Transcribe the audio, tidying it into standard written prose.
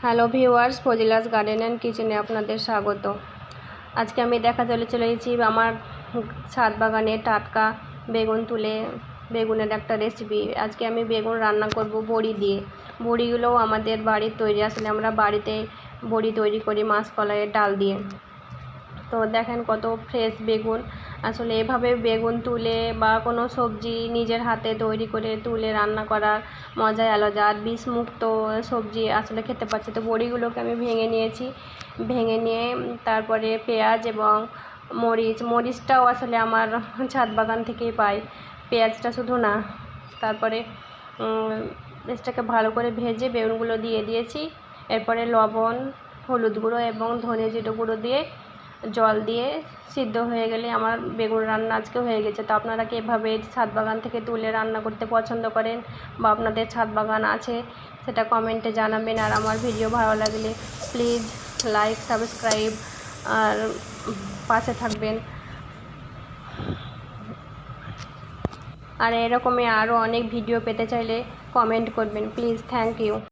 Hello viewers, ফজিলাস garden and কিচেনে আপনাদের স্বাগত। আজকে আমি চলে এসেছি আমার ছাদ বাগানে টাটকা বেগুন তুলে বেগুনের একটা রেসিপি। আজকে আমি বেগুন রান্না করব বড়ি দিয়ে। বড়িগুলোও আমাদের বাড়ির তৈরি, আসলে আমরা বাড়িতে বড়ি তৈরি করি মাসকলাইয়ের ডাল দিয়ে। তো দেখেন কত ফ্রেশ বেগুন। আসলে এভাবে বেগুন তুলে বা কোনো সবজি নিজের হাতে তৈরি করে তুলে রান্না করার মজাই আলাদা। আর বিষমুক্ত সবজি আসলে খেতে পাচ্ছি। তো বড়িগুলোকে আমি ভেঙে নিয়েছি, ভেঙে নিয়ে তারপরে পেঁয়াজ এবং মরিচটাও আসলে আমার ছাদ বাগান থেকেই পাই, পেঁয়াজটা শুধু না। তারপরে পেঁয়াজটাকে ভালো করে ভেজে বেগুনগুলো দিয়ে দিয়েছি। এরপরে লবণ, হলুদ গুঁড়ো এবং ধনে জিরে গুঁড়ো দিয়ে জল দিয়ে সিদ্ধ হয়ে গেলে আমার বেগুন রান্না আজকে হয়ে গেছে। তো আপনারা কি এভাবে ছাদ বাগান থেকে তুলে রান্না করতে পছন্দ করেন বা আপনাদের ছাদ বাগান আছে সেটা কমেন্টে জানাবেন। আর আমার ভিডিও ভালো লাগলে প্লিজ লাইক, সাবস্ক্রাইব আর পাশে থাকবেন। আর এরকমই আরও অনেক ভিডিও পেতে চাইলে কমেন্ট করবেন প্লিজ। Thank you.